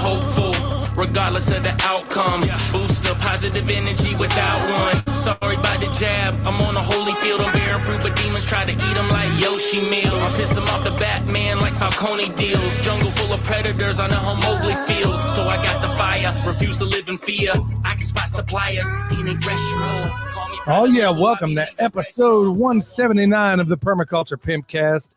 hopeful, regardless of the outcome. Boost the positive energy without one. Sorry about the jab, I'm on a holy field, I'm bearing fruit, but demons try to eat them like Yoshi meals. I'll piss them off the Batman like Falcone deals. Jungle full of predators, I know how Mowgli feels. So I got the fire, refuse to live in fear. I can spot suppliers, eating fresh roads. Oh yeah, welcome to episode 179 of the Permaculture Pimpcast,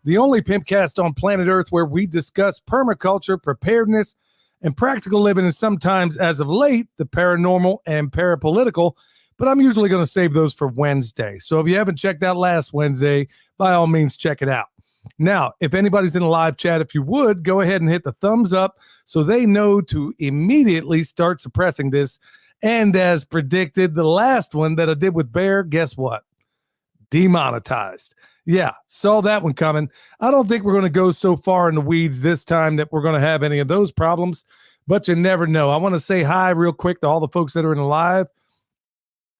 the only pimpcast on planet Earth where we discuss permaculture, preparedness, and practical living, and sometimes, as of late, the paranormal and parapolitical, but I'm usually going to save those for Wednesday. So if you haven't checked out last Wednesday, by all means, check it out. Now, if anybody's in a live chat, if you would, go ahead and hit the thumbs up so they know to immediately start suppressing this. And as predicted, the last one that I did with Bear, guess what? Demonetized. Yeah, saw that one coming. I don't think we're going to go so far in the weeds this time that we're going to have any of those problems, but you never know. I want to say hi real quick to all the folks that are in the live.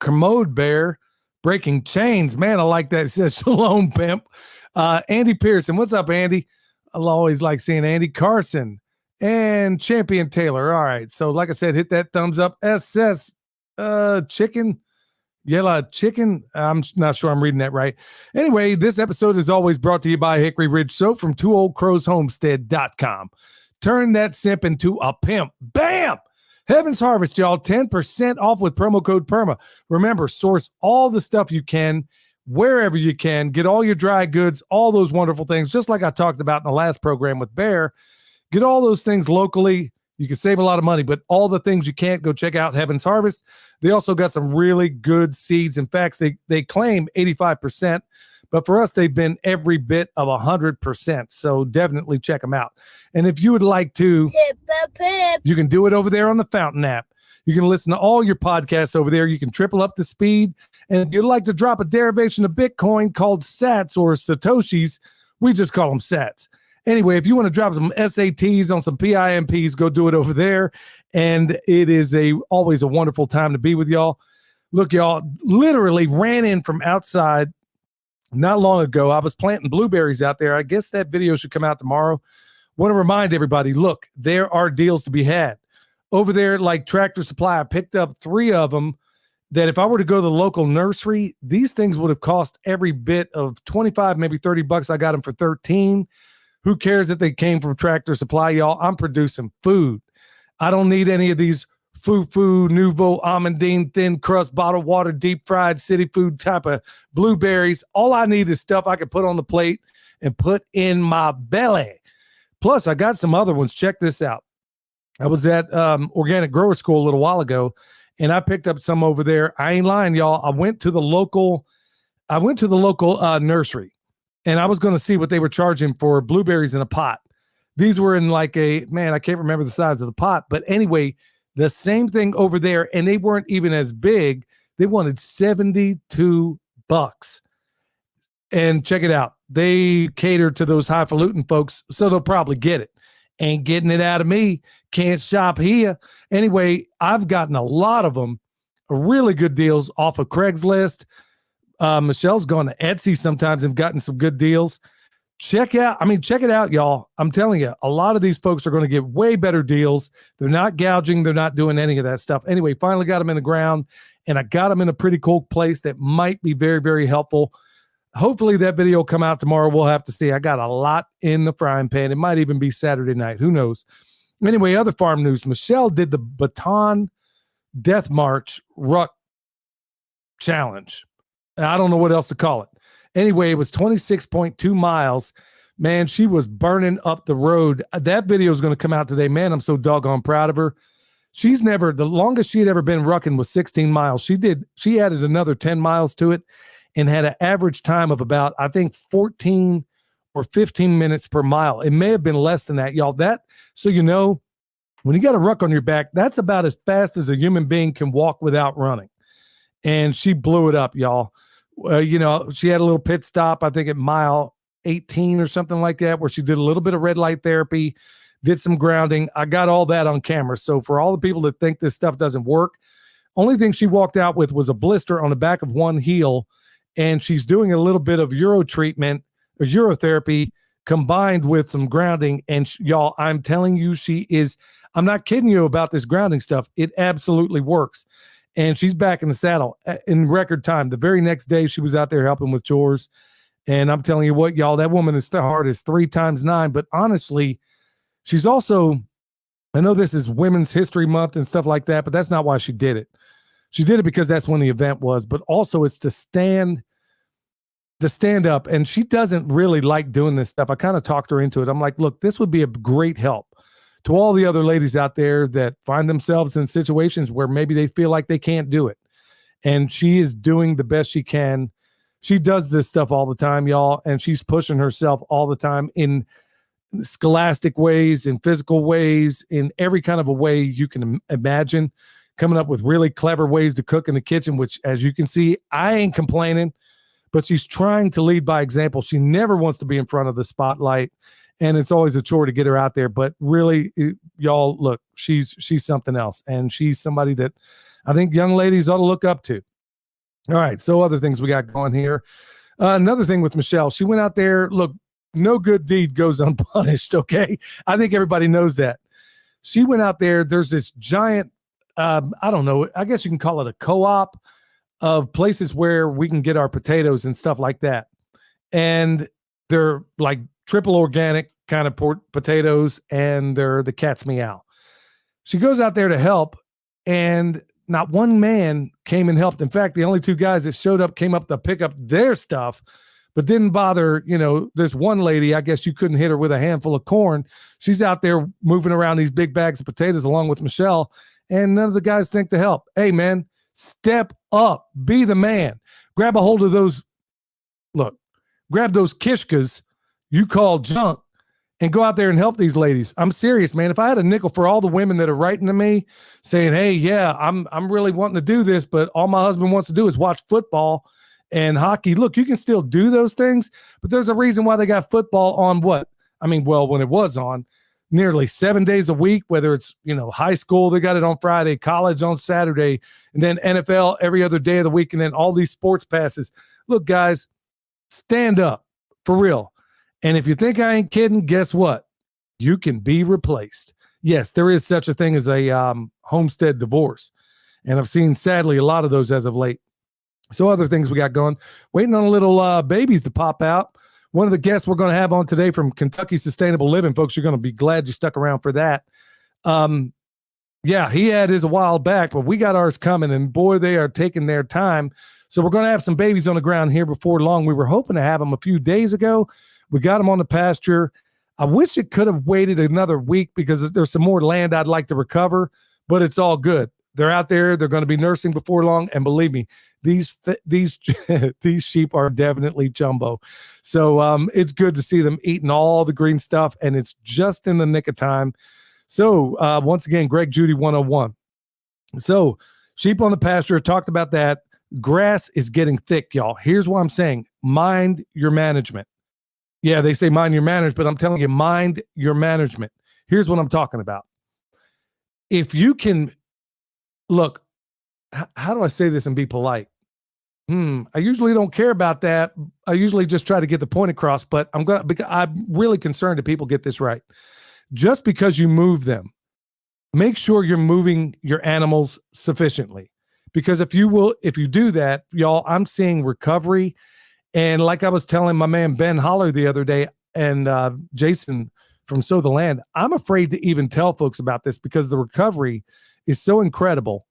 Commode Bear, Breaking Chains. Man, I like that. It says Shalom Pimp. Andy Pearson. What's up, Andy? I'll always like seeing Andy Carson and Champion Taylor. All right. So like I said, hit that thumbs up. SS Chicken. Yellow Chicken. I'm not sure I'm reading that right. Anyway, this episode is always brought to you by Hickory Ridge Soap from twooldcrowshomestead.com. Turn that simp into a pimp. Bam! Heaven's Harvest, y'all. 10% off with promo code PERMA. Remember, source all the stuff you can, wherever you can. Get all your dry goods, all those wonderful things, just like I talked about in the last program with Bear. Get all those things locally. You can save a lot of money, but all the things you can't, go check out Heaven's Harvest. They also got some really good seeds. In fact, they claim 85%, but for us, they've been every bit of 100%. So definitely check them out. And if you would like to, you can do it over there on the Fountain app. You can listen to all your podcasts over there. You can triple up the speed. And if you'd like to drop a derivation of Bitcoin called sats or Satoshis, we just call them sats. Anyway, if you want to drop some SATs on some PIMPs, go do it over there. And it is always a wonderful time to be with y'all. Look, y'all, literally ran in from outside not long ago. I was planting blueberries out there. I guess that video should come out tomorrow. Want to remind everybody, look, there are deals to be had. Over there, like Tractor Supply, I picked up 3 of them that if I were to go to the local nursery, these things would have cost every bit of 25, maybe 30 bucks. I got them for 13. Who cares that they came from Tractor Supply, y'all? I'm producing food. I don't need any of these Fufu, Nouveau, Almondine, thin crust, bottled water, deep fried, city food type of blueberries. All I need is stuff I can put on the plate and put in my belly. Plus, I got some other ones. Check this out. I was at Organic Grower School a little while ago, and I picked up some over there. I ain't lying, y'all. I went to the local nursery. And I was going to see what they were charging for blueberries in a pot. These were in like I can't remember the size of the pot. But anyway, the same thing over there. And they weren't even as big. They wanted $72. And check it out. They cater to those highfalutin folks, so they'll probably get it. Ain't getting it out of me. Can't shop here. Anyway, I've gotten a lot of them, really good deals off of Craigslist. Michelle's gone to Etsy sometimes and gotten some good deals. Check it out, y'all. I'm telling you, a lot of these folks are going to get way better deals. They're not gouging. They're not doing any of that stuff. Anyway, finally got them in the ground, and I got them in a pretty cool place that might be very, very helpful. Hopefully that video will come out tomorrow. We'll have to see. I got a lot in the frying pan. It might even be Saturday night. Who knows? Anyway, other farm news. Michelle did the Baton Death March Ruck Challenge. I don't know what else to call it. Anyway, it was 26.2 miles. Man, she was burning up the road. That video is going to come out today. Man, I'm so doggone proud of her. The longest she had ever been rucking was 16 miles. She added another 10 miles to it and had an average time of about, I think, 14 or 15 minutes per mile. It may have been less than that, y'all. So you know, when you got a ruck on your back, that's about as fast as a human being can walk without running. And she blew it up, y'all. She had a little pit stop, I think at mile 18 or something like that, where she did a little bit of red light therapy, did some grounding. I got all that on camera. So for all the people that think this stuff doesn't work, only thing she walked out with was a blister on the back of one heel, and she's doing a little bit of urotherapy combined with some grounding. And y'all, I'm telling you, I'm not kidding you about this grounding stuff. It absolutely works. And she's back in the saddle in record time. The very next day, she was out there helping with chores. And I'm telling you what, y'all, that woman is the hardest 3 times 9. But honestly, she's also, I know this is Women's History Month and stuff like that, but that's not why she did it. She did it because that's when the event was, but also it's to stand up. And she doesn't really like doing this stuff. I kind of talked her into it. I'm like, look, this would be a great help to all the other ladies out there that find themselves in situations where maybe they feel like they can't do it. And she is doing the best she can. She does this stuff all the time, y'all, and she's pushing herself all the time in scholastic ways, in physical ways, in every kind of a way you can imagine, coming up with really clever ways to cook in the kitchen, which, as you can see, I ain't complaining, but she's trying to lead by example. She never wants to be in front of the spotlight, and it's always a chore to get her out there. But really, y'all, look, she's something else, and she's somebody that I think young ladies ought to look up to. All right, so other things we got going here. Another thing with Michelle, she went out there. Look, no good deed goes unpunished, okay? I think everybody knows that. She went out there. There's this giant, I don't know, I guess you can call it a co-op of places where we can get our potatoes and stuff like that. And they're like triple organic kind of potatoes, and they're the cat's meow. She goes out there to help, and not one man came and helped. In fact, the only 2 guys that showed up came up to pick up their stuff, but didn't bother. You know, there's one lady, I guess you couldn't hit her with a handful of corn. She's out there moving around these big bags of potatoes along with Michelle, and none of the guys think to help. Hey, man, step up. Be the man. Grab a hold of those. Look, grab those kishkas you call junk and go out there and help these ladies. I'm serious, man. If I had a nickel for all the women that are writing to me saying, hey, yeah, I'm really wanting to do this, but all my husband wants to do is watch football and hockey. Look, you can still do those things, but there's a reason why they got football on what? I mean, well, when it was on nearly 7 days a week, whether it's, high school, they got it on Friday, college on Saturday, and then NFL every other day of the week, and then all these sports passes. Look, guys, stand up for real. And if you think I ain't kidding, guess what? You can be replaced. Yes, there is such a thing as a homestead divorce. And I've seen, sadly, a lot of those as of late. So other things we got going. Waiting on a little babies to pop out. One of the guests we're going to have on today from Kentucky Sustainable Living, folks, you're going to be glad you stuck around for that. Yeah, he had his a while back, but we got ours coming, and boy, they are taking their time. So we're going to have some babies on the ground here before long. We were hoping to have them a few days ago. We got them on the pasture. I wish it could have waited another week because there's some more land I'd like to recover, but it's all good. They're out there. They're going to be nursing before long. And believe me, these sheep are definitely jumbo. So it's good to see them eating all the green stuff, and it's just in the nick of time. So once again, Greg Judy 101. So sheep on the pasture, talked about that. Grass is getting thick, y'all. Here's what I'm saying. Mind your management. Yeah, they say mind your manners, but I'm telling you, mind your management. Here's what I'm talking about. If you can, look, how do I say this and be polite? I usually don't care about that. I usually just try to get the point across, but because I'm really concerned that people get this right. Just because you move them, make sure you're moving your animals sufficiently. Because if you do that, y'all, I'm seeing recovery. And like I was telling my man Ben Holler the other day, and Jason from Sow the Land, I'm afraid to even tell folks about this because the recovery is so incredible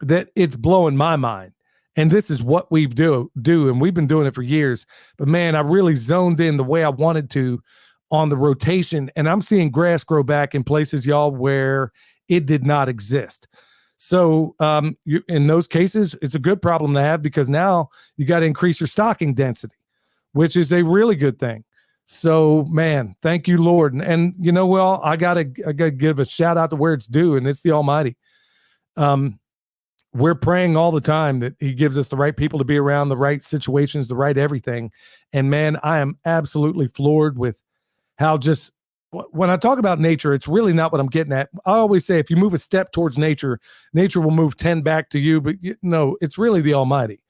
that it's blowing my mind. And this is what we do, and we've been doing it for years. But man, I really zoned in the way I wanted to on the rotation, and I'm seeing grass grow back in places, y'all, where it did not exist. So in those cases, it's a good problem to have because now you got to increase your stocking density, which is a really good thing. So, man, thank you, Lord. And well, I gotta give a shout out to where it's due, and it's the Almighty. We're praying all the time that He gives us the right people to be around, the right situations, the right everything. And man, I am absolutely floored with how just when I talk about nature, it's really not what I'm getting at. I always say if you move a step towards nature, nature will move 10 back to you. But no, it's really the Almighty.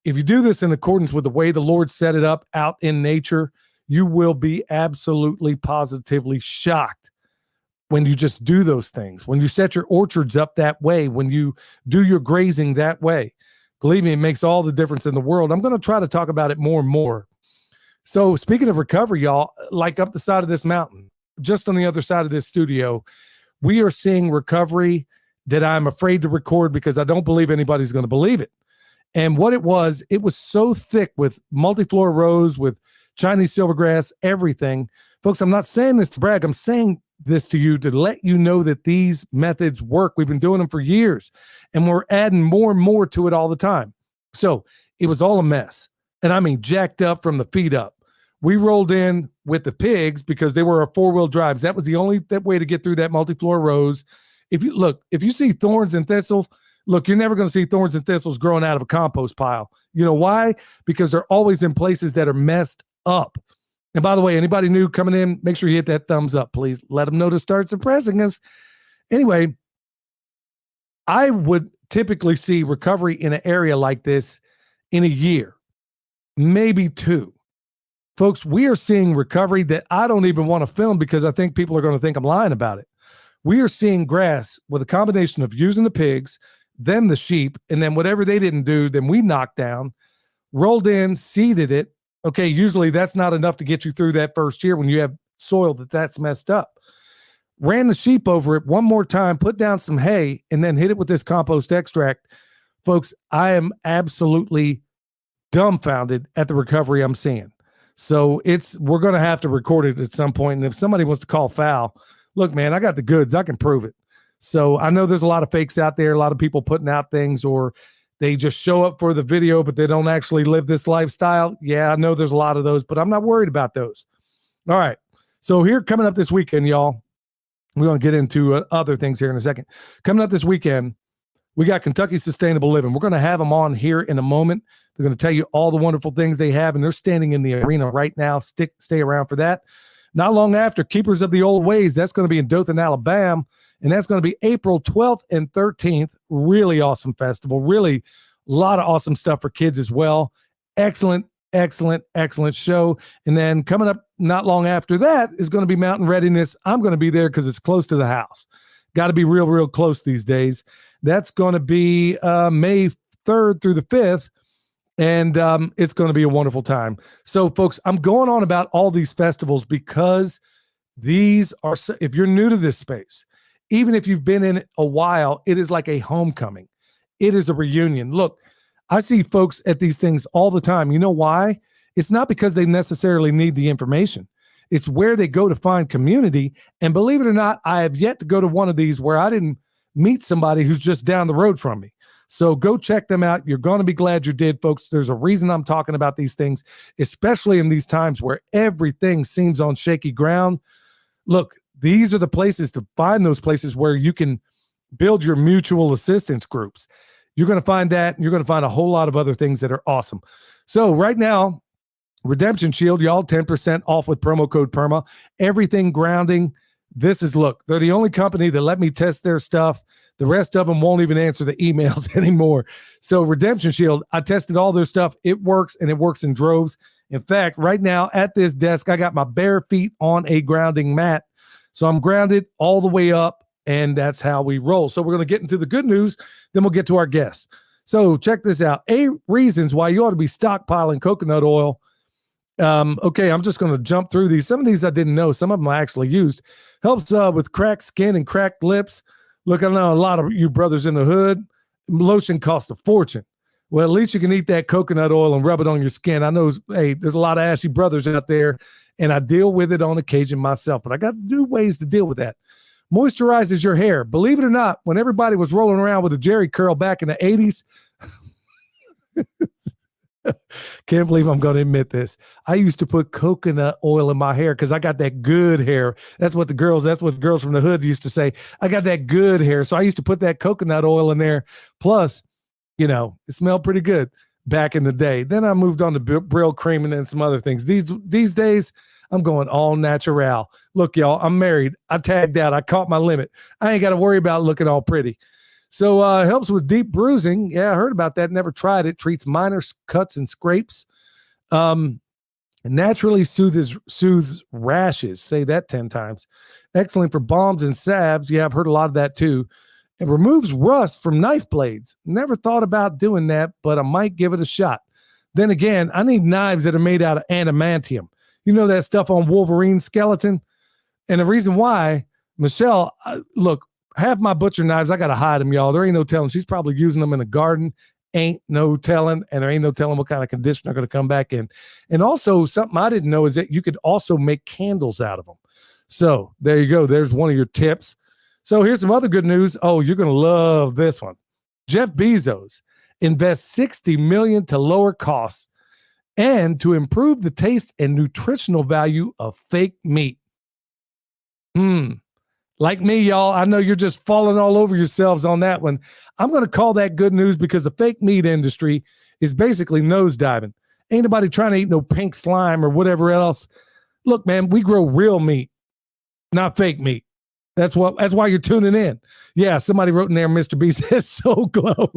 If you do this in accordance with the way the Lord set it up out in nature, You will be absolutely positively shocked when you just do those things, when you set your orchards up that way, when you do your grazing that way. Believe me, it makes all the difference in the world. I'm going to try to talk about it more and more. So speaking of recovery, y'all, like up the side of this mountain, just on the other side of this studio, we are seeing recovery that I'm afraid to record because I don't believe anybody's going to believe it. And what it was so thick with multiflora rose, with Chinese silvergrass, everything. Folks, I'm not saying this to brag. I'm saying this to you to let you know that these methods work. We've been doing them for years, and we're adding more and more to it all the time. So it was all a mess. And I mean, jacked up from the feet up. We rolled in with the pigs because they were our 4-wheel drives. That was the only way to get through that multiflora rose. If you see thorns and thistles, look, you're never going to see thorns and thistles growing out of a compost pile. You know why? Because they're always in places that are messed up. And by the way, anybody new coming in, make sure you hit that thumbs up, please. Let them know to start suppressing us. Anyway, I would typically see recovery in an area like this in a year, maybe 2. Folks, we are seeing recovery that I don't even want to film because I think people are going to think I'm lying about it. We are seeing grass with a combination of using the pigs, then the sheep, and then whatever they didn't do, then we knocked down, rolled in, seeded it. Okay, usually that's not enough to get you through that first year when you have soil that's messed up. Ran the sheep over it one more time, put down some hay, and then hit it with this compost extract. Folks, I am absolutely dumbfounded at the recovery I'm seeing. So we're going to have to record it at some point. And if somebody wants to call foul, look, man, I got the goods. I can prove it. So I know there's a lot of fakes out there, a lot of people putting out things, or they just show up for the video, but they don't actually live this lifestyle. Yeah, I know there's a lot of those, but I'm not worried about those. All right. So here coming up this weekend, y'all, we're going to get into other things here in a second. Coming up this weekend, we got Kentucky Sustainable Living. We're going to have them on here in a moment. They're going to tell you all the wonderful things they have, and they're standing in the arena right now. Stay around for that. Not long after, Keepers of the Old Ways. That's going to be in Dothan, Alabama. And that's going to be April 12th and 13th. Really awesome festival. Really a lot of awesome stuff for kids as well. Excellent show. And then coming up not long after that is going to be Mountain Readiness. I'm going to be there because it's close to the house. Got to be real close these days. That's going to be May 3rd through the 5th. And it's going to be a wonderful time. So, folks, I'm going on about all these festivals because these are, if you're new to this space, even if you've been in it a while, it is like a homecoming. It is a reunion. Look, I see folks at these things all the time. You know why? It's not because they necessarily need the information. It's where they go to find community. And believe it or not, I have yet to go to one of these where I didn't meet somebody who's just down the road from me. So go check them out. You're going to be glad you did, folks. There's a reason I'm talking about these things, especially in these times where everything seems on shaky ground. Look, these are the places to find those places where you can build your mutual assistance groups. You're going to find that, and you're going to find a whole lot of other things that are awesome. So right now, Redemption Shield, y'all, 10% off with promo code PERMA. Everything grounding. Look, they're the only company that let me test their stuff. The rest of them won't even answer the emails anymore. So Redemption Shield, I tested all their stuff. It works, and it works in droves. In fact, right now at this desk, I got my bare feet on a grounding mat. So I'm grounded all the way up, and that's how we roll. So we're going to get into the good news, then we'll get to our guests. So check this out. 8 reasons why you ought to be stockpiling coconut oil. Okay, I'm just going to jump through these. Some of these I didn't know. Some of them I actually used. Helps with cracked skin and cracked lips. Look, I know a lot of you brothers in the hood, lotion costs a fortune. Well, at least you can eat that coconut oil and rub it on your skin. I know, hey, there's a lot of ashy brothers out there, and I deal with it on occasion myself, but I got new ways to deal with that. Moisturizes your hair. Believe it or not, when everybody was rolling around with a jerry curl back in the 80s, can't believe I'm going to admit this. I used to put coconut oil in my hair because I got that good hair. That's what the girls from the hood used to say. I got that good hair. So I used to put that coconut oil in there. Plus, it smelled pretty good back in the day. Then I moved on to Brill cream and then some other things. These days, I'm going all natural. Look, y'all, I'm married. I tagged out. I caught my limit. I ain't got to worry about looking all pretty. So helps with deep bruising. Yeah, I heard about that. Never tried it. Treats minor cuts and scrapes. It naturally soothes rashes. Say that 10 times. Excellent for balms and salves. Yeah, I've heard a lot of that too. It removes rust from knife blades. Never thought about doing that, but I might give it a shot. Then again, I need knives that are made out of adamantium. You know that stuff on Wolverine's skeleton? And the reason why, Michelle, look, half my butcher knives, I got to hide them, y'all. There ain't no telling. She's probably using them in the garden. Ain't no telling. And there ain't no telling what kind of condition they're going to come back in. And also, something I didn't know is that you could also make candles out of them. So there you go. There's one of your tips. So here's some other good news. Oh, you're going to love this one. Jeff Bezos invests $60 million to lower costs and to improve the taste and nutritional value of fake meat. Like me, y'all, I know you're just falling all over yourselves on that one. I'm going to call that good news because the fake meat industry is basically nosediving. Ain't nobody trying to eat no pink slime or whatever else. Look, man, we grow real meat, not fake meat. That's why you're tuning in. Yeah, somebody wrote in there, Mr. B says, so glow.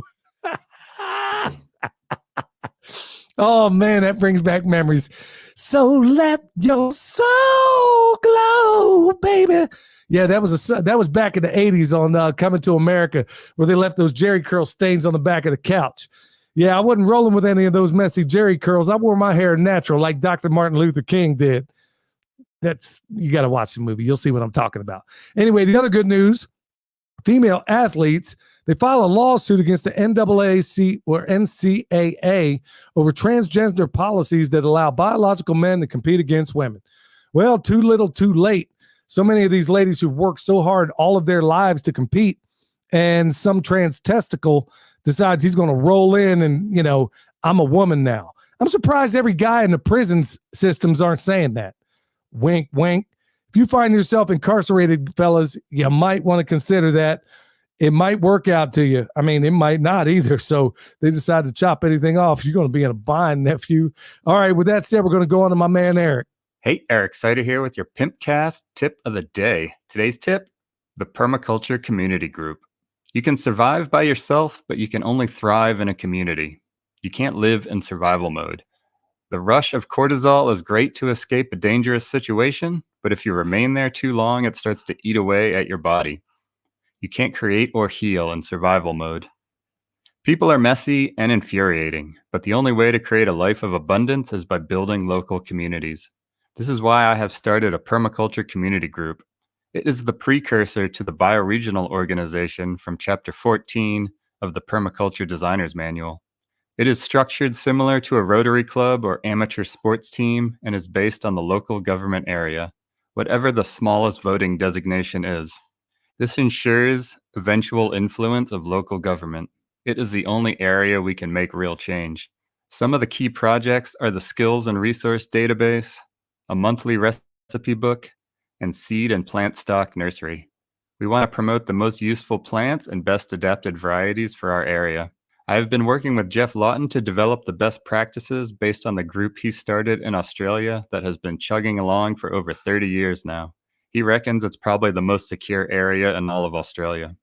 Oh, man, that brings back memories. So let your soul glow, baby. Yeah, that was back in the 80s on Coming to America, where they left those Jerry curl stains on the back of the couch. Yeah, I wasn't rolling with any of those messy Jerry curls. I wore my hair natural like Dr. Martin Luther King did. You got to watch the movie. You'll see what I'm talking about. Anyway, the other good news, female athletes, they file a lawsuit against the NAAC or NCAA over transgender policies that allow biological men to compete against women. Well, too little, too late. So many of these ladies who've worked so hard all of their lives to compete, and some trans testicle decides he's going to roll in and, I'm a woman now. I'm surprised every guy in the prisons systems aren't saying that. Wink, wink. If you find yourself incarcerated, fellas, you might want to consider that. It might work out to you. I mean, it might not either. So they decide to chop anything off. You're going to be in a bind, nephew. All right. With that said, we're going to go on to my man, Eric. Hey, Eric Sider here with your Pimpcast tip of the day. Today's tip, the Permaculture Community Group. You can survive by yourself, but you can only thrive in a community. You can't live in survival mode. The rush of cortisol is great to escape a dangerous situation, but if you remain there too long, it starts to eat away at your body. You can't create or heal in survival mode. People are messy and infuriating, but the only way to create a life of abundance is by building local communities. This is why I have started a permaculture community group. It is the precursor to the bioregional organization from Chapter 14 of the Permaculture Designer's Manual. It is structured similar to a Rotary Club or amateur sports team and is based on the local government area, whatever the smallest voting designation is. This ensures eventual influence of local government. It is the only area we can make real change. Some of the key projects are the Skills and Resource Database, a monthly recipe book, and seed and plant stock nursery. We want to promote the most useful plants and best adapted varieties for our area. I have been working with Jeff Lawton to develop the best practices based on the group he started in Australia that has been chugging along for over 30 years now. He reckons it's probably the most secure area in all of Australia.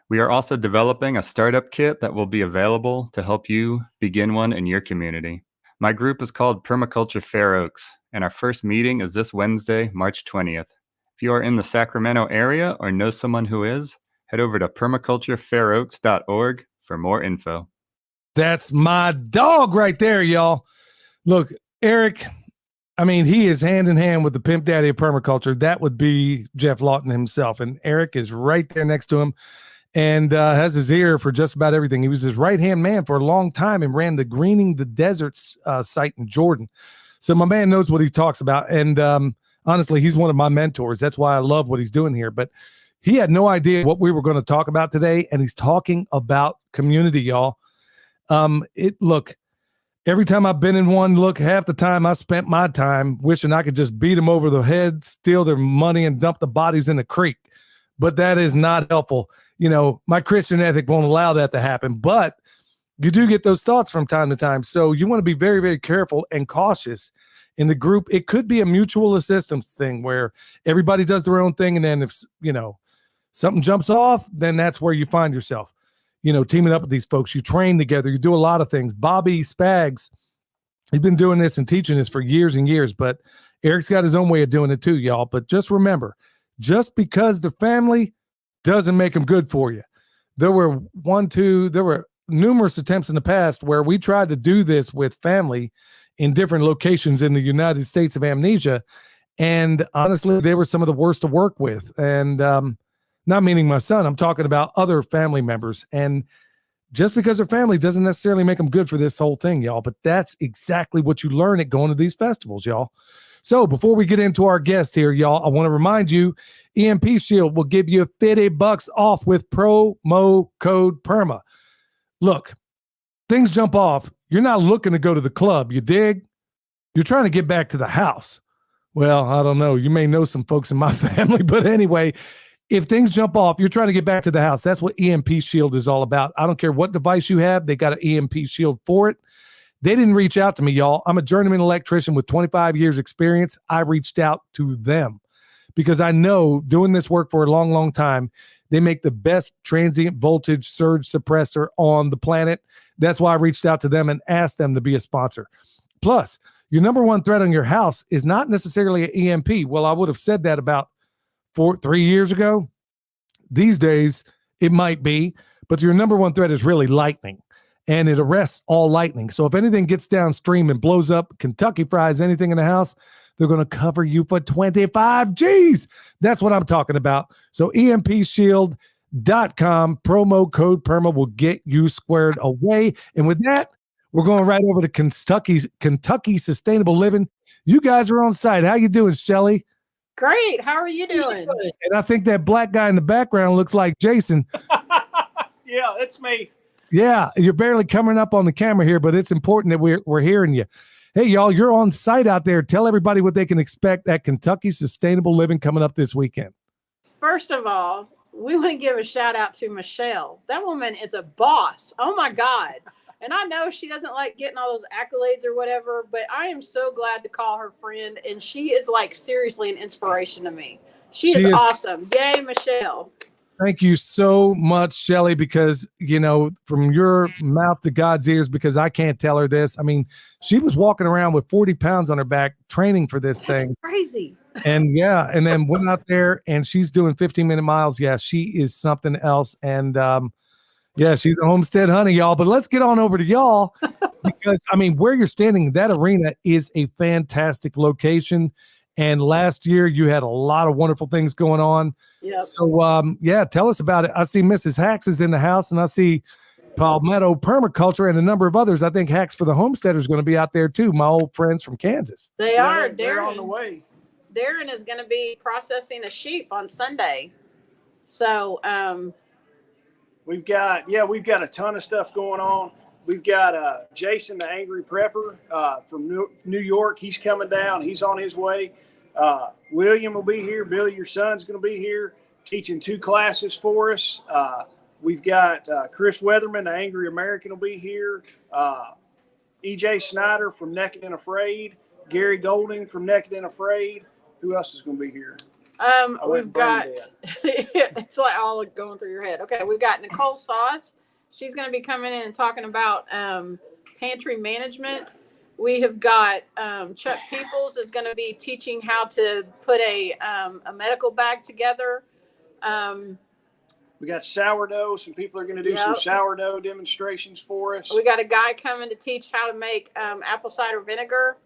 We are also developing a startup kit that will be available to help you begin one in your community. My group is called Permaculture Fair Oaks, and our first meeting is this Wednesday, March 20th. If you are in the Sacramento area or know someone who is, head over to permaculturefairoaks.org for more info. That's my dog right there, y'all. Look, Eric, I mean, he is hand in hand with the pimp daddy of permaculture. That would be Jeff Lawton himself. And Eric is right there next to him and has his ear for just about everything. He was his right-hand man for a long time and ran the Greening the Deserts site in Jordan. So my man knows what he talks about. And honestly, he's one of my mentors. That's why I love what he's doing here. But he had no idea what we were going to talk about today. And he's talking about community, y'all. Look, every time I've been in one, half the time I spent my time wishing I could just beat them over the head, steal their money, and dump the bodies in the creek. But that is not helpful. My Christian ethic won't allow that to happen. But you do get those thoughts from time to time. So you want to be very, very careful and cautious in the group. It could be a mutual assistance thing where everybody does their own thing. And then if, something jumps off, then that's where you find yourself, teaming up with these folks. You train together. You do a lot of things. Bobby Spags He's been doing this and teaching this for years and years, but Eric's got his own way of doing it too, y'all. But just remember, just because the family doesn't make them good for you. There were numerous attempts in the past where we tried to do this with family in different locations in the United States of Amnesia. And honestly, they were some of the worst to work with. And not meaning my son, I'm talking about other family members. And just because they're family doesn't necessarily make them good for this whole thing, y'all. But that's exactly what you learn at going to these festivals, y'all. So before we get into our guest here, y'all, I want to remind you, EMP Shield will give you $50 off with promo code PERMA. Look, things jump off. You're not looking to go to the club, you dig? You're trying to get back to the house. Well, I don't know. You may know some folks in my family, but anyway, if things jump off, you're trying to get back to the house. That's what EMP Shield is all about. I don't care what device you have. They got an EMP Shield for it. They didn't reach out to me, y'all. I'm a journeyman electrician with 25 years experience. I reached out to them because I know doing this work for a long, long time, they make the best transient voltage surge suppressor on the planet. That's why I reached out to them and asked them to be a sponsor. Plus, your number one threat on your house is not necessarily an EMP. Well, I would have said that about 3 years ago. These days, it might be, but your number one threat is really lightning, and it arrests all lightning. So if anything gets downstream and blows up, Kentucky Fries, anything in the house, they're going to cover you for 25 G's. That's what I'm talking about. So EMPShield.com, promo code PERMA will get you squared away. And with that, we're going right over to Kentucky Sustainable Living. You guys are on site. How you doing, Shelly? Great. How are you doing? And I think that black guy in the background looks like Jason. Yeah, it's me. Yeah, you're barely coming up on the camera here, but it's important that we're hearing you. Hey, y'all, you're on site out there. Tell everybody what they can expect at Kentucky Sustainable Living coming up this weekend. First of all, we want to give a shout out to Michelle. That woman is a boss. Oh, my God. And I know she doesn't like getting all those accolades or whatever, but I am so glad to call her friend. And she is like seriously an inspiration to me. She is awesome. Yay, Michelle. Thank you so much, Shelly, because, you know, from your mouth to God's ears, because I can't tell her this. I mean, she was walking around with 40 pounds on her back training for this thing. Crazy. And yeah, and then went out there and she's doing 15-minute miles. Yeah, she is something else. And yeah, she's a homestead honey, y'all. But let's get on over to y'all because, I mean, where you're standing, that arena is a fantastic location. And last year you had a lot of wonderful things going on. Yep. So, yeah, tell us about it. I see Mrs. Hacks is in the house, and I see Palmetto Permaculture and a number of others. I think Hacks for the Homesteader is going to be out there too. My old friends from Kansas. They are. They're on the way. Darren is going to be processing a sheep on Sunday. So, we've got a ton of stuff going on. We've got Jason, the Angry Prepper from New York. He's coming down. He's on his way. William will be here. Billy, your son's going to be here teaching 2 classes for us. We've got Chris Weatherman, the Angry American, will be here. EJ Snyder from Naked and Afraid. Gary Golding from Naked and Afraid. Who else is going to be here? we've got, it's like all going through your head. Okay, we've got Nicole Sauce. She's going to be coming in and talking about pantry management. We have got Chuck Peoples is going to be teaching how to put a medical bag together. We got sourdough. Some people are going to do some sourdough demonstrations for us. We got a guy coming to teach how to make apple cider vinegar.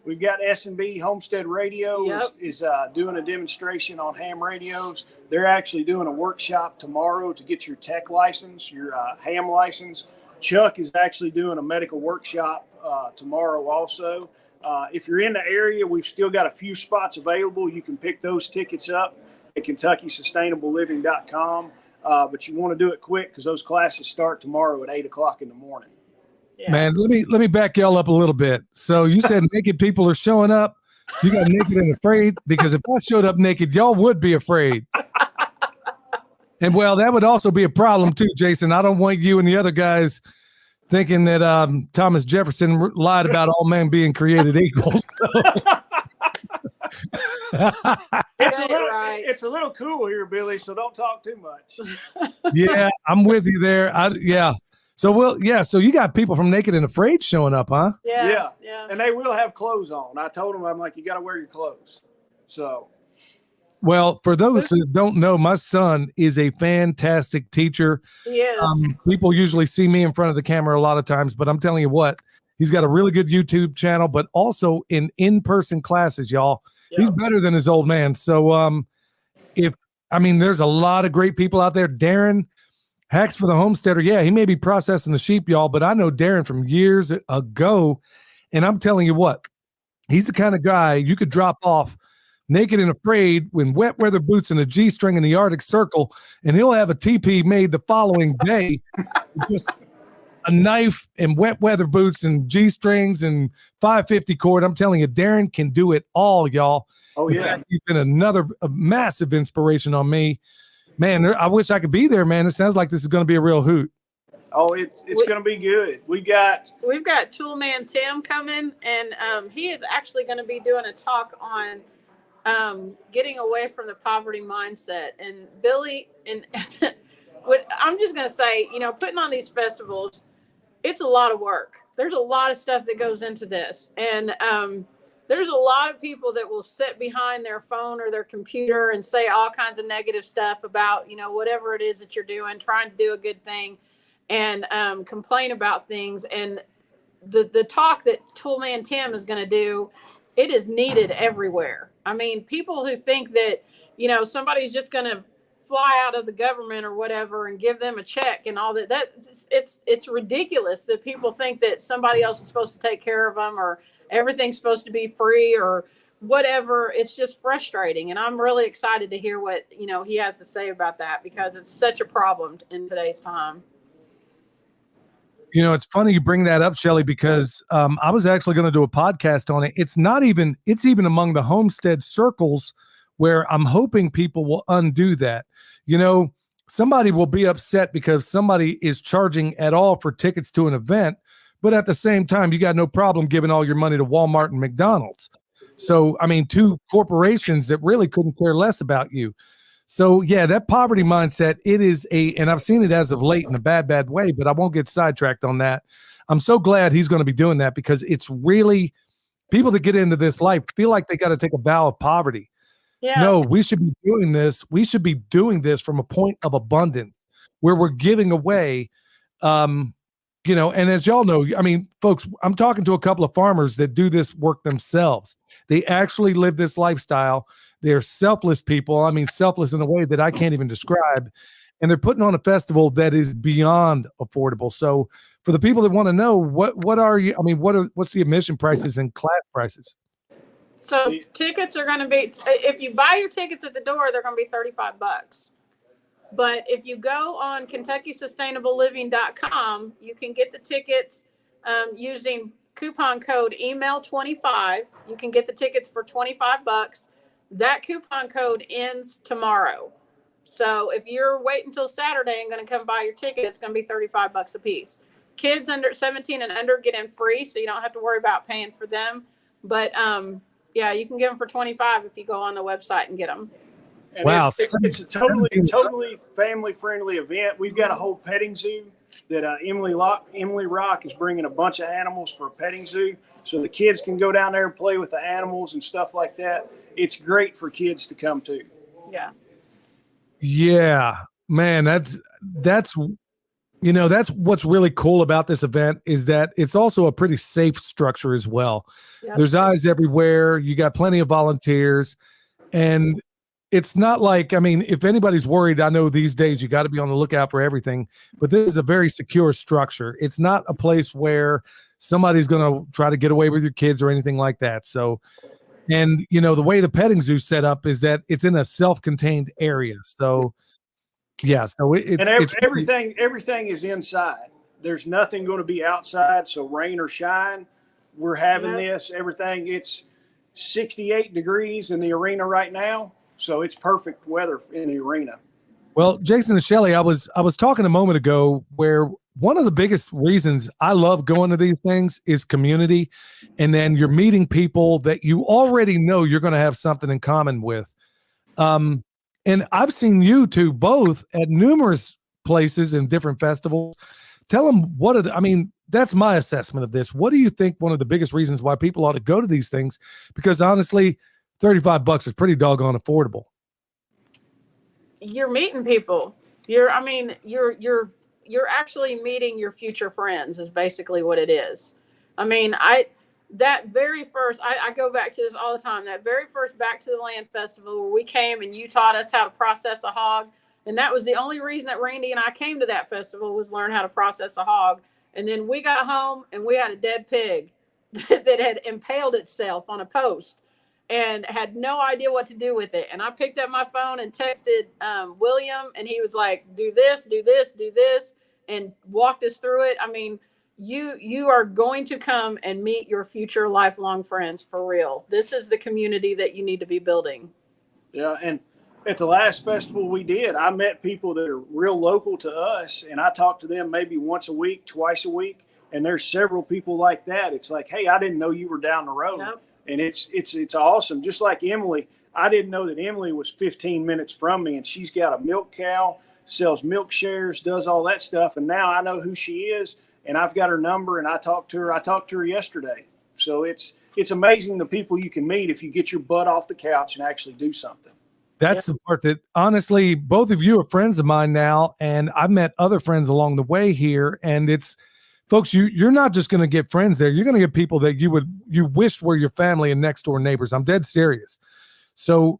We've got S&B Homestead Radio is doing a demonstration on ham radios. They're actually doing a workshop tomorrow to get your tech license, your ham license. Chuck is actually doing a medical workshop tomorrow also. If you're in the area, we've still got a few spots available. You can pick those tickets up at KentuckySustainableLiving.com. But you want to do it quick because those classes start tomorrow at 8 o'clock in the morning. Yeah. Man, let me back y'all up a little bit. So you said naked people are showing up. You got naked and afraid, because if I showed up naked, y'all would be afraid. And well, that would also be a problem too, Jason. I don't want you and the other guys thinking that Thomas Jefferson lied about all men being created equal. It's a little cool here, Billy, so don't talk too much. Yeah, I'm with you there. So so you got people from Naked and Afraid showing up, huh? Yeah. And they will have clothes on. I told them, I'm like, you got to wear your clothes. So. Well, for those who don't know, my son is a fantastic teacher. He is. People usually see me in front of the camera a lot of times, but I'm telling you what, he's got a really good YouTube channel, but also in-person classes, y'all. Yep. He's better than his old man. So there's a lot of great people out there. Darren Hacks for the Homesteader. Yeah, he may be processing the sheep, y'all, but I know Darren from years ago. And I'm telling you what, he's the kind of guy you could drop off Naked and Afraid in wet weather boots and a G-string in the Arctic Circle, and he'll have a TP made the following day. Just a knife and wet weather boots and G-strings and 550 cord. I'm telling you, Darren can do it all, y'all. Oh, In fact, he's been a massive inspiration on me. Man, I wish I could be there, man. It sounds like this is going to be a real hoot. Oh, it's going to be good. We've got Toolman Tim coming, and he is actually going to be doing a talk on getting away from the poverty mindset. And Billy, and I'm just going to say, putting on these festivals, it's a lot of work. There's a lot of stuff that goes into this. And there's a lot of people that will sit behind their phone or their computer and say all kinds of negative stuff about, whatever it is that you're doing, trying to do a good thing, and complain about things. And the talk that Toolman Tim is going to do, it is needed everywhere. I mean, people who think that, somebody's just going to fly out of the government or whatever and give them a check and all that, it's ridiculous that people think that somebody else is supposed to take care of them or everything's supposed to be free or whatever. It's just frustrating. And I'm really excited to hear what, he has to say about that, because it's such a problem in today's time. It's funny you bring that up, Shelly, because I was actually going to do a podcast on it. It's even among the homestead circles where I'm hoping people will undo that. Somebody will be upset because somebody is charging at all for tickets to an event, but at the same time, you got no problem giving all your money to Walmart and McDonald's. So, two corporations that really couldn't care less about you. So, yeah, that poverty mindset, and I've seen it as of late in a bad way, but I won't get sidetracked on that. I'm so glad he's going to be doing that, because it's really people that get into this life feel like they got to take a vow of poverty. Yeah. No, we should be doing this. We should be doing this from a point of abundance where we're giving away, and as y'all know, folks, I'm talking to a couple of farmers that do this work themselves. They actually live this lifestyle. They're selfless people. Selfless in a way that I can't even describe. And they're putting on a festival that is beyond affordable. So for the people that want to know, what's the admission prices and class prices? So tickets are going to be, if you buy your tickets at the door, they're going to be $35. But if you go on KentuckySustainableLiving.com, you can get the tickets using coupon code email25. You can get the tickets for $25. That coupon code ends tomorrow. So if you're waiting until Saturday and going to come buy your ticket, it's going to be $35 a piece. Kids under 17 and under get in free, so you don't have to worry about paying for them. But you can get them for $25 if you go on the website and get them. And wow, it's a totally family-friendly event. We've got a whole petting zoo that Emily Ruck is bringing a bunch of animals for a petting zoo, so the kids can go down there and play with the animals and stuff like that. It's great for kids to come to. Yeah. Yeah, man, that's what's really cool about this event, is that it's also a pretty safe structure as well. Yep. There's eyes everywhere. You got plenty of volunteers, and it's not like, if anybody's worried, I know these days you got to be on the lookout for everything, but this is a very secure structure. It's not a place where somebody's going to try to get away with your kids or anything like that. So, and the way the petting zoo set up is that it's in a self-contained area. So, yeah, so everything is inside. There's nothing going to be outside. So rain or shine, we're having this, everything. It's 68 degrees in the arena right now. So it's perfect weather in the arena. Well, Jason and Shelly, I was talking a moment ago where one of the biggest reasons I love going to these things is community. And then you're meeting people that you already know you're going to have something in common with. And I've seen you two both at numerous places and different festivals tell them what are the, I mean, that's my assessment of this. What do you think one of the biggest reasons why people ought to go to these things? Because honestly, $35 is pretty doggone affordable. You're meeting people. You're actually meeting your future friends is basically what it is. I mean, I go back to this all the time. That very first Back to the Land festival where we came and you taught us how to process a hog. And that was the only reason that Randy and I came to that festival, was learn how to process a hog. And then we got home and we had a dead pig that had impaled itself on a post and had no idea what to do with it. And I picked up my phone and texted William, and he was like, do this, do this, do this, and walked us through it. I mean, you are going to come and meet your future lifelong friends for real. This is the community that you need to be building. Yeah, and at the last festival we did, I met people that are real local to us, and I talked to them maybe once a week, twice a week, and there's several people like that. It's like, hey, I didn't know you were down the road. Yep. And it's awesome. Just like Emily, I didn't know that Emily was 15 minutes from me, and she's got a milk cow, sells milk shares, does all that stuff, and now I know who she is, and I've got her number, and I talked to her yesterday. So it's amazing the people you can meet if you get your butt off the couch and actually do something. That's the part that, honestly, both of you are friends of mine now, and I've met other friends along the way here, and it's, folks, you're not just going to get friends there. You're going to get people that you wish were your family and next door neighbors. I'm dead serious. So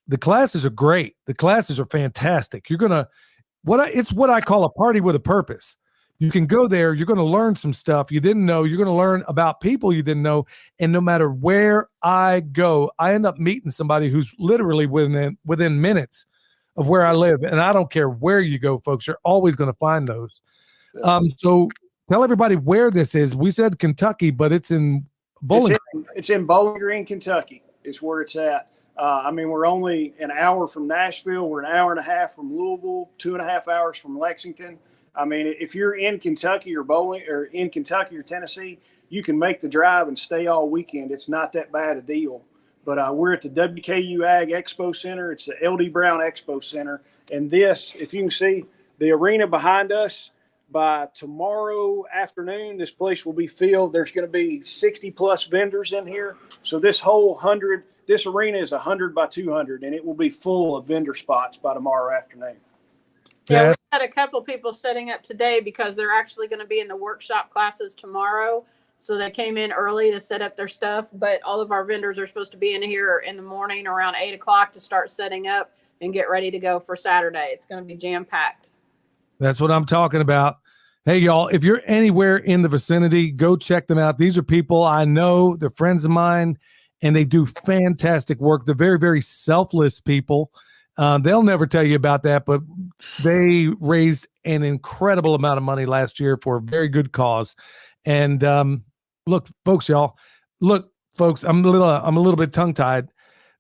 the classes are great. The classes are fantastic. You're going to, it's what I call a party with a purpose. You can go there. You're going to learn some stuff you didn't know. You're going to learn about people you didn't know. And no matter where I go, I end up meeting somebody who's literally within minutes of where I live. And I don't care where you go, folks. You're always going to find those. So tell everybody where this is. We said Kentucky, but it's in Bowling. It's in Bowling Green, Kentucky. Is where it's at. I mean, we're only an hour from Nashville. We're an hour and a half from Louisville, 2.5 hours from Lexington. I mean, if you're in Kentucky or in Kentucky or Tennessee, you can make the drive and stay all weekend. It's not that bad a deal. But we're at the WKU Ag Expo Center. It's the LD Brown Expo Center. And this, if you can see the arena behind us, by tomorrow afternoon, this place will be filled. There's going to be 60 plus vendors in here. So this arena is 100 by 200, and it will be full of vendor spots by tomorrow afternoon. Yeah, we had a couple people setting up today because they're actually going to be in the workshop classes tomorrow. So they came in early to set up their stuff. But all of our vendors are supposed to be in here in the morning around 8 o'clock to start setting up and get ready to go for Saturday. It's going to be jam-packed. That's what I'm talking about. Hey, y'all, if you're anywhere in the vicinity, go check them out. These are people I know. They're friends of mine, and they do fantastic work. They're very, very selfless people. They'll never tell you about that, but they raised an incredible amount of money last year for a very good cause. And look, folks, I'm a little bit tongue-tied.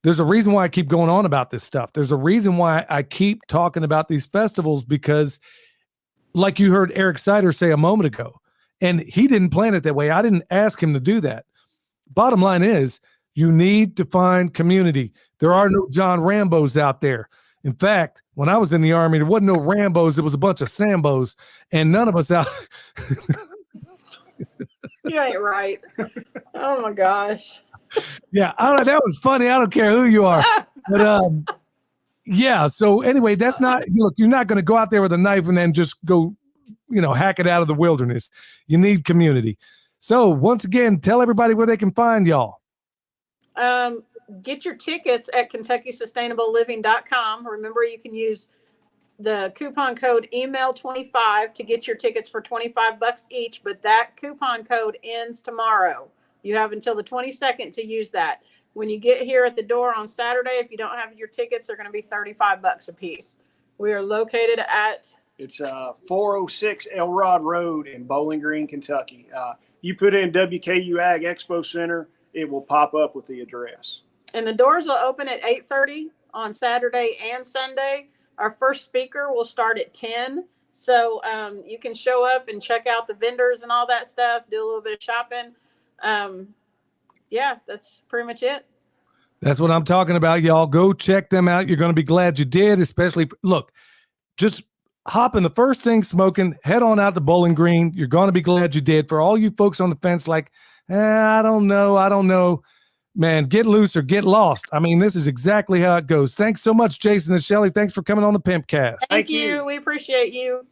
There's a reason why I keep going on about this stuff. There's a reason why I keep talking about these festivals, because like you heard Eric Sider say a moment ago, and he didn't plan it that way. I didn't ask him to do that. Bottom line is, you need to find community. There are no John Rambos out there. In fact, when I was in the Army, there wasn't no Rambos. It was a bunch of Sambos, and none of us out. You ain't right. Oh my gosh. Yeah, that was funny. I don't care who you are. But yeah, so anyway, that's not, look, you're not going to go out there with a knife and then just go, hack it out of the wilderness. You need community. So once again, tell everybody where they can find y'all. Get your tickets at KentuckySustainableLiving.com. Remember, you can use the coupon code email25 to get your tickets for $25 each, but that coupon code ends tomorrow. You have until the 22nd to use that. When you get here at the door on Saturday, if you don't have your tickets, they're going to be $35 a piece. We are located at... It's 406 Elrod Road in Bowling Green, Kentucky. You put in WKU Ag Expo Center, it will pop up with the address. And the doors will open at 8:30 on Saturday and Sunday. Our first speaker will start at 10. So you can show up and check out the vendors and all that stuff, do a little bit of shopping. Yeah, that's pretty much it. That's what I'm talking about, y'all. Go check them out. You're going to be glad you did, especially, look, just hopping the first thing smoking, head on out to Bowling Green. You're going to be glad you did. For all you folks on the fence, like, I don't know. Man, get loose or get lost. I mean, this is exactly how it goes. Thanks so much, Jason and Shelly. Thanks for coming on the Pimpcast. Thank you. We appreciate you.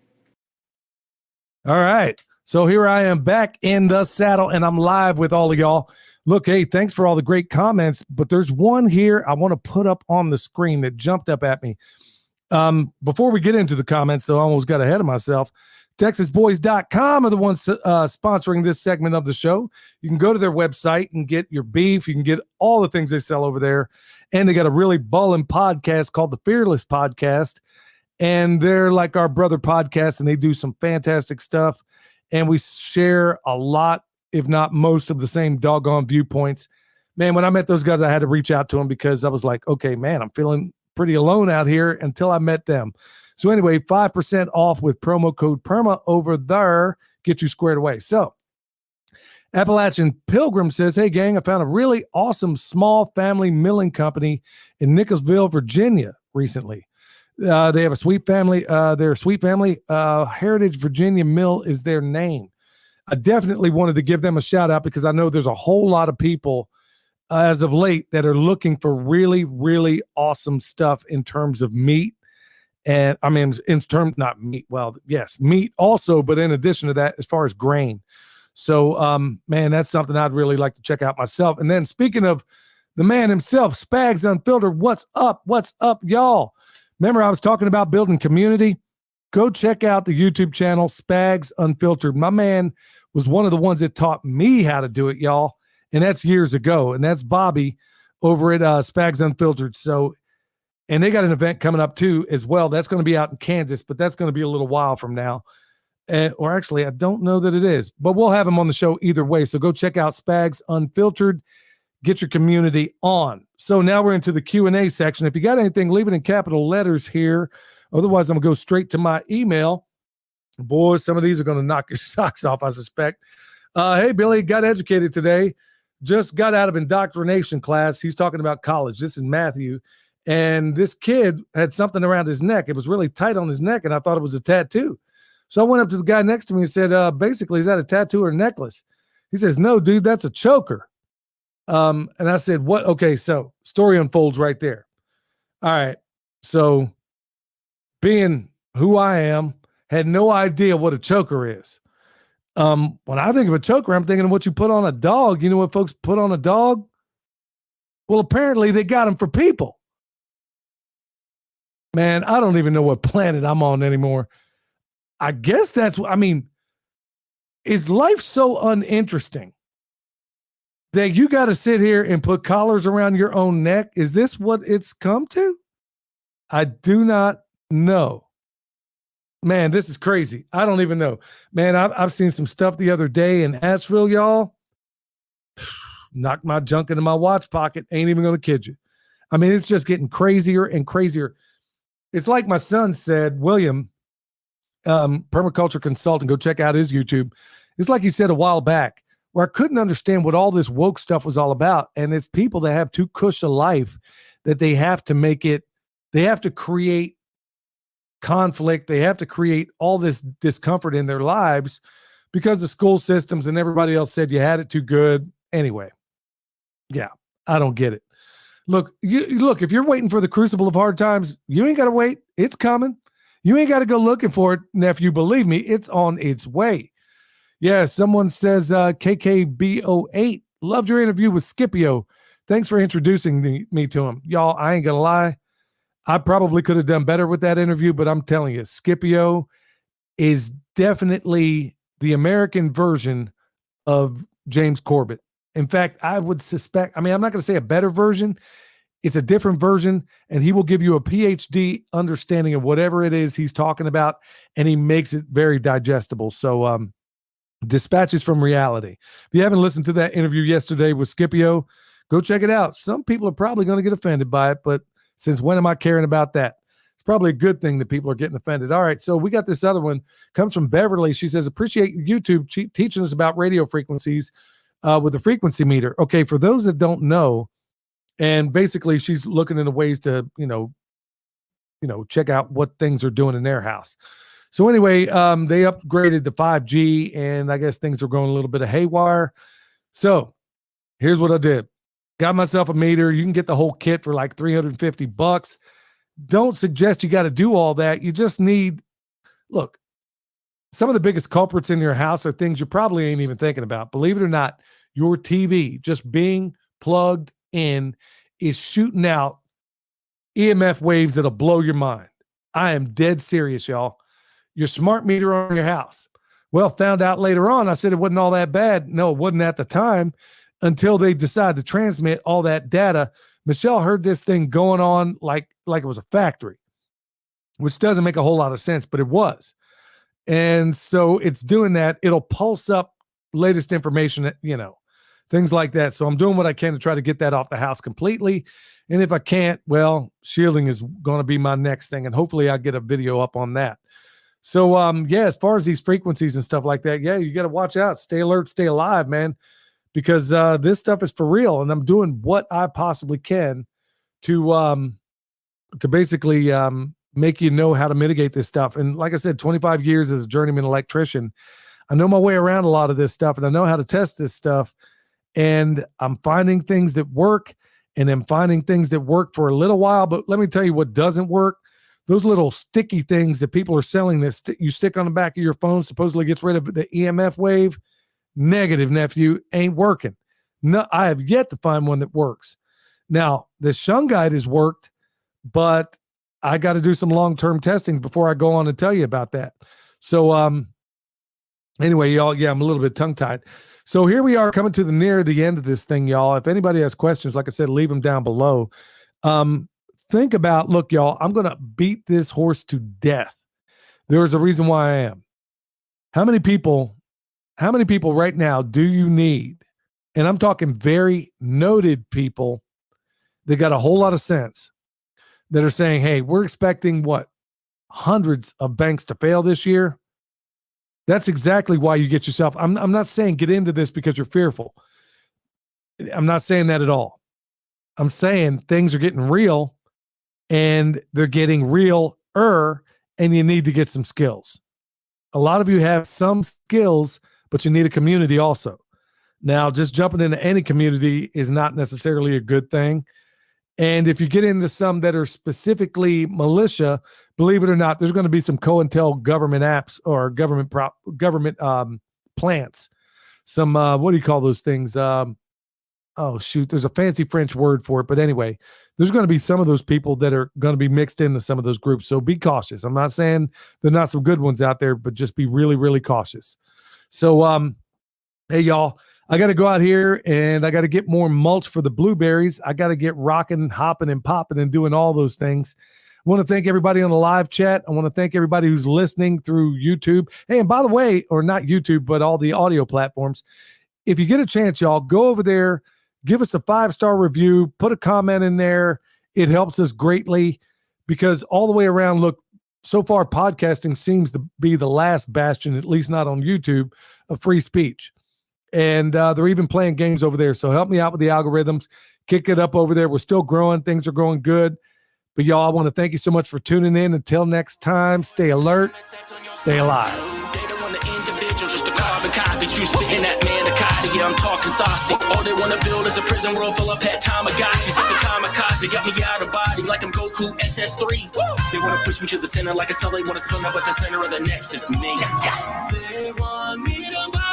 All right. So here I am back in the saddle, and I'm live with all of y'all. Look, hey, thanks for all the great comments, but there's one here I want to put up on the screen that jumped up at me. Before we get into the comments, though, I almost got ahead of myself. TexasBoys.com are the ones sponsoring this segment of the show. You can go to their website and get your beef. You can get all the things they sell over there. And they got a really ballin' podcast called the Fearless Podcast. And they're like our brother podcast, and they do some fantastic stuff. And we share a lot, if not most, of the same doggone viewpoints. Man, when I met those guys, I had to reach out to them because I was like, okay, man, I'm feeling pretty alone out here until I met them. So anyway, 5% off with promo code PERMA over there. Get you squared away. So Appalachian Pilgrim says, hey, gang, I found a really awesome small family milling company in Nicholsville, Virginia recently. They have a sweet family. They're a sweet family. Heritage Virginia Mill is their name. I definitely wanted to give them a shout out because I know there's a whole lot of people as of late that are looking for really, really awesome stuff in terms of meat. And I mean, in terms, not meat. Well, yes, meat also, but in addition to that, as far as grain. So, man, that's something I'd really like to check out myself. And then speaking of the man himself, Spags Unfiltered, what's up? What's up, y'all? Remember, I was talking about building community. Go check out the YouTube channel, Spags Unfiltered. My man was one of the ones that taught me how to do it, y'all. And that's years ago. And that's Bobby over at Spags Unfiltered. So, and they got an event coming up too as well. That's going to be out in Kansas, but that's going to be a little while from now. Or actually, I don't know that it is, but we'll have him on the show either way. So go check out Spags Unfiltered. Get your community on. So now we're into the Q&A section. If you got anything, leave it in capital letters here. Otherwise, I'm going to go straight to my email. Boy, some of these are going to knock your socks off, I suspect. Hey, Billy, got educated today. Just got out of indoctrination class. He's talking about college. This is Matthew. And this kid had something around his neck. It was really tight on his neck, and I thought it was a tattoo. So I went up to the guy next to me and said, basically, is that a tattoo or a necklace? He says, no, dude, that's a choker. And I said, what? Okay, so story unfolds right there. All right. So being who I am, had no idea what a choker is. When I think of a choker, I'm thinking of what you put on a dog. You know what folks put on a dog? Well, apparently they got them for people. Man, I don't even know what planet I'm on anymore. I guess that's, I mean, is life so uninteresting that you got to sit here and put collars around your own neck? Is this what it's come to? I do not know. Man, this is crazy. I don't even know. Man, I've seen some stuff the other day in Asheville, y'all. Knocked my junk into my watch pocket. Ain't even going to kid you. I mean, it's just getting crazier and crazier. It's like my son said, William, permaculture consultant, go check out his YouTube. It's like he said a while back, where I couldn't understand what all this woke stuff was all about. And it's people that have too cush a life that they have to make it, they have to create conflict. They have to create all this discomfort in their lives because the school systems and everybody else said you had it too good. Anyway, yeah, I don't get it. Look, if you're waiting for the crucible of hard times, you ain't got to wait. It's coming. You ain't got to go looking for it, nephew. Believe me, it's on its way. Yeah, someone says KKBO8, loved your interview with Scipio. Thanks for introducing me to him. Y'all, I ain't going to lie. I probably could have done better with that interview, but I'm telling you, Scipio is definitely the American version of James Corbett. In fact, I would suspect, I mean, I'm not going to say a better version. It's a different version, and he will give you a PhD understanding of whatever it is he's talking about, and he makes it very digestible. So, Dispatches from Reality. If you haven't listened to that interview yesterday with Scipio, go check it out. Some people are probably going to get offended by it, but since when am I caring about that? It's probably a good thing that people are getting offended. All right, so we got this other one. Comes from Beverly. She says, appreciate YouTube teaching us about radio frequencies with the frequency meter. Okay, for those that don't know, and basically she's looking into ways to, check out what things are doing in their house. So anyway, they upgraded to 5G, and I guess things are going a little bit of haywire. So here's what I did. Got myself a meter. You can get the whole kit for like $350. Don't suggest you got to do all that. You just need, look, some of the biggest culprits in your house are things you probably ain't even thinking about. Believe it or not, your TV just being plugged in is shooting out EMF waves that'll blow your mind. I am dead serious, y'all. Your smart meter on your house. Well, found out later on, I said it wasn't all that bad. No, it wasn't at the time until they decided to transmit all that data. Michelle heard this thing going on like it was a factory, which doesn't make a whole lot of sense, but it was. And so it's doing that. It'll pulse up latest information, things like that. So I'm doing what I can to try to get that off the house completely. And if I can't, well, shielding is going to be my next thing. And hopefully I'll get a video up on that. So, as far as these frequencies and stuff like that, you got to watch out, stay alert, stay alive, man, because this stuff is for real. And I'm doing what I possibly can to basically make you know how to mitigate this stuff. And like I said, 25 years as a journeyman electrician, I know my way around a lot of this stuff, and I know how to test this stuff. And I'm finding things that work, and I'm finding things that work for a little while. But let me tell you what doesn't work. Those little sticky things that people are selling that you stick on the back of your phone, supposedly gets rid of the EMF wave. Negative, nephew, ain't working. No, I have yet to find one that works. Now, the Shungite has worked, but I got to do some long-term testing before I go on and tell you about that. So, anyway, y'all, I'm a little bit tongue-tied. So here we are coming to near the end of this thing, y'all. If anybody has questions, like I said, leave them down below. Think about, look, y'all, I'm going to beat this horse to death. There's a reason why I am. How many people right now do you need? And I'm talking very noted people that got a whole lot of sense that are saying, hey, we're expecting hundreds of banks to fail this year. That's exactly why you get yourself. I'm not saying get into this because you're fearful. I'm not saying that at all. I'm saying things are getting real, and they're getting realer, and you need to get some skills. A lot of you have some skills, but you need a community also. Now, just jumping into any community is not necessarily a good thing. And if you get into some that are specifically militia, believe it or not, there's going to be some COINTEL government apps or government plants. Some, what do you call those things? Oh, shoot, there's a fancy French word for it. But anyway, there's going to be some of those people that are going to be mixed into some of those groups. So be cautious. I'm not saying there are not some good ones out there, but just be really, really cautious. So, hey, y'all, I got to go out here and I got to get more mulch for the blueberries. I got to get rocking, hopping, and popping and doing all those things. I want to thank everybody on the live chat. I want to thank everybody who's listening through YouTube. Hey, and by the way, or not YouTube, but all the audio platforms. If you get a chance, y'all, go over there, give us a 5-star review, put a comment in there. It helps us greatly because all the way around, look, so far podcasting seems to be the last bastion, at least not on YouTube, of free speech. And they're even playing games over there. So help me out with the algorithms. Kick it up over there. We're still growing. Things are going good. But y'all, I want to thank you so much for tuning in. Until next time, stay alert, stay alive. They don't want an individual, just a carbon copy. You spitting that manicotti, yeah, I'm talking saucy. All they want to build is a prison world full of pet Tamagotchis. Like a kamikaze, got me out of body like I'm Goku SS3. They want to push me to the center like a cell. They want to spin up at the center of the nexus. Me. They want me to buy